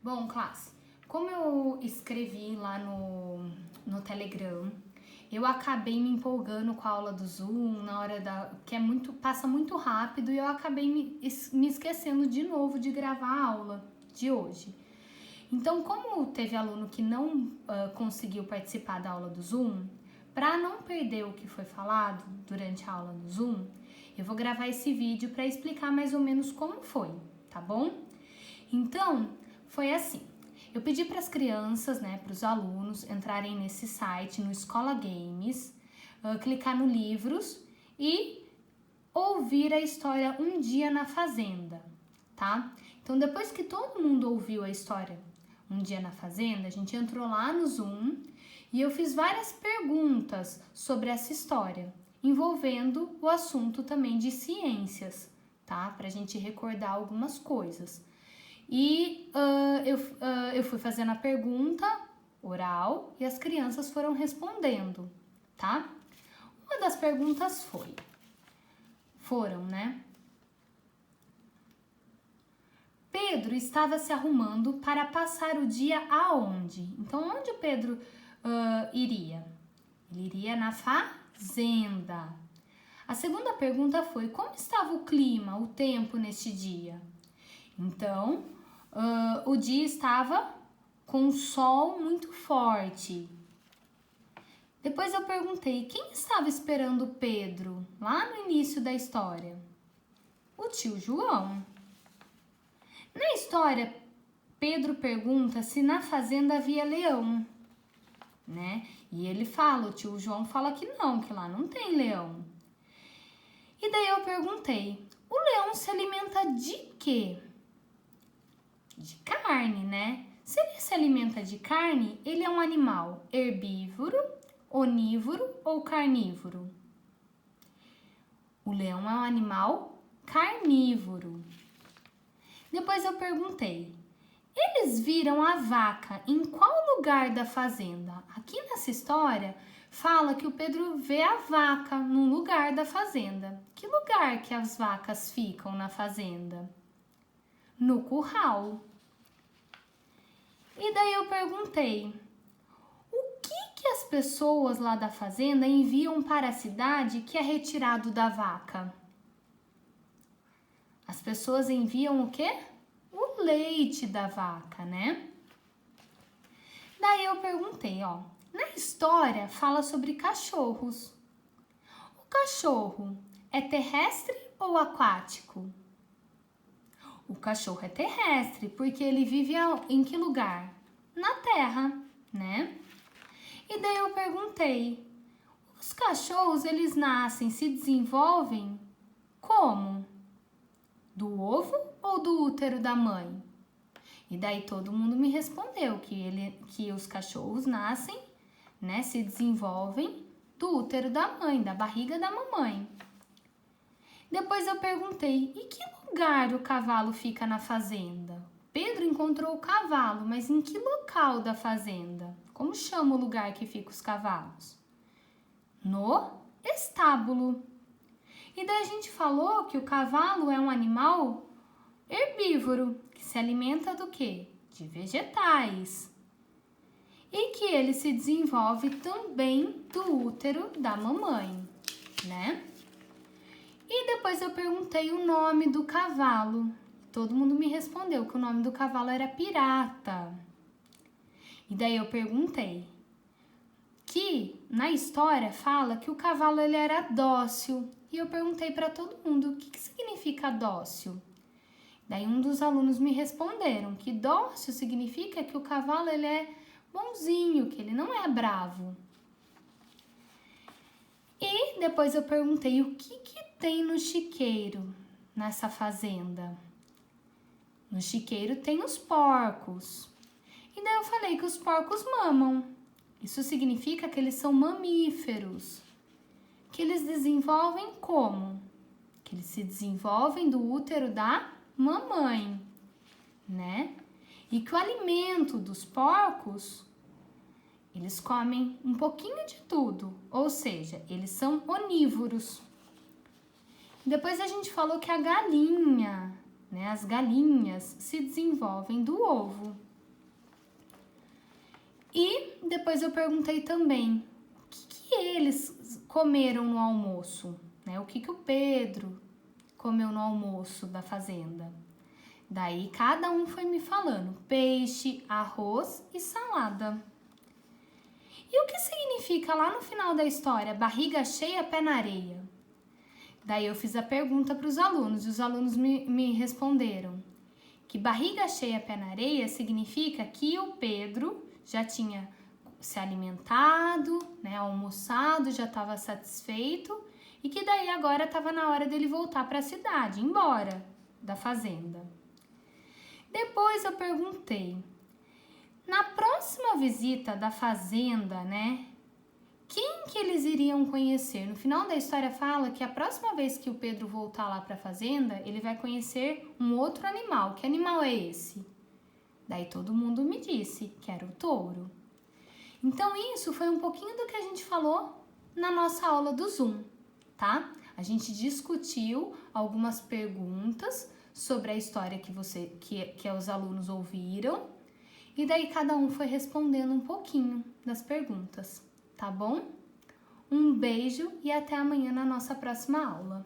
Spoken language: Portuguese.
Bom, classe, como eu escrevi lá no Telegram, eu acabei me empolgando com a aula do Zoom na hora que passa muito rápido e eu acabei me esquecendo de novo de gravar a aula de hoje. Então, como teve aluno que não conseguiu participar da aula do Zoom, para não perder o que foi falado durante a aula do Zoom, eu vou gravar esse vídeo para explicar mais ou menos como foi, tá bom? Então, foi assim. Eu pedi para as crianças, para os alunos entrarem nesse site, no Escola Games, clicar no livros e ouvir a história Um Dia na Fazenda, tá? Então, depois que todo mundo ouviu a história Um Dia na Fazenda, a gente entrou lá no Zoom e eu fiz várias perguntas sobre essa história, envolvendo o assunto também de ciências, tá? Pra gente recordar algumas coisas. E eu fui fazendo a pergunta oral e as crianças foram respondendo, tá? Uma das perguntas foram, Pedro estava se arrumando para passar o dia aonde? Então, onde o Pedro iria? Ele iria na fazenda. A segunda pergunta foi, como estava o clima, o tempo neste dia? Então, o dia estava com um sol muito forte. Depois eu perguntei, quem estava esperando Pedro lá no início da história? O tio João. Na história, Pedro pergunta se na fazenda havia leão, E ele fala, o tio João fala que lá não tem leão. E daí eu perguntei, o leão se alimenta de quê? De carne, Se ele se alimenta de carne, ele é um animal herbívoro, onívoro ou carnívoro? O leão é um animal carnívoro. Depois eu perguntei, eles viram a vaca em qual lugar da fazenda? Aqui nessa história fala que o Pedro vê a vaca num lugar da fazenda. Que lugar que as vacas ficam na fazenda? No curral. E daí eu perguntei, o que as pessoas lá da fazenda enviam para a cidade que é retirado da vaca? As pessoas enviam o quê? O leite da vaca, Daí eu perguntei, na história fala sobre cachorros. O cachorro é terrestre ou aquático? O cachorro é terrestre, porque ele vive em que lugar? Na terra, E daí eu perguntei, os cachorros, eles nascem, se desenvolvem como? Do ovo ou do útero da mãe? E daí todo mundo me respondeu que os cachorros nascem, se desenvolvem do útero da mãe, da barriga da mamãe. Depois eu perguntei, e que lugar o cavalo fica na fazenda? Pedro encontrou o cavalo, mas em que local da fazenda? Como chama o lugar que fica os cavalos? No estábulo. E daí a gente falou que o cavalo é um animal herbívoro, que se alimenta do quê? De vegetais. E que ele se desenvolve também do útero da mamãe, E depois eu perguntei o nome do cavalo. Todo mundo me respondeu que o nome do cavalo era Pirata. E daí eu perguntei que na história fala que o cavalo ele era dócil. E eu perguntei para todo mundo o que significa dócil. Daí um dos alunos me responderam que dócil significa que o cavalo ele é bonzinho, que ele não é bravo. E depois eu perguntei o que tem no chiqueiro, nessa fazenda. No chiqueiro tem os porcos. E daí eu falei que os porcos mamam. Isso significa que eles são mamíferos. Que eles desenvolvem como? Que eles se desenvolvem do útero da mamãe, E que o alimento dos porcos, eles comem um pouquinho de tudo, ou seja, eles são onívoros. Depois a gente falou que a galinha, as galinhas se desenvolvem do ovo. E depois eu perguntei também o que eles comeram no almoço, né? O que o Pedro comeu no almoço da fazenda. Daí cada um foi me falando: peixe, arroz e salada. E o que significa lá no final da história, barriga cheia, pé na areia? Daí eu fiz a pergunta para os alunos e os alunos me responderam que barriga cheia, pé na areia significa que o Pedro já tinha se alimentado, né, almoçado, já estava satisfeito e que daí agora estava na hora dele voltar para a cidade, ir embora da fazenda. Depois eu perguntei, na próxima visita da fazenda, né, quem que eles iriam conhecer? No final da história fala que a próxima vez que o Pedro voltar lá para a fazenda, ele vai conhecer um outro animal. Que animal é esse? Daí todo mundo me disse que era o touro. Então isso foi um pouquinho do que a gente falou na nossa aula do Zoom, tá? A gente discutiu algumas perguntas sobre a história que os alunos ouviram e daí cada um foi respondendo um pouquinho das perguntas. Tá bom? Um beijo e até amanhã na nossa próxima aula.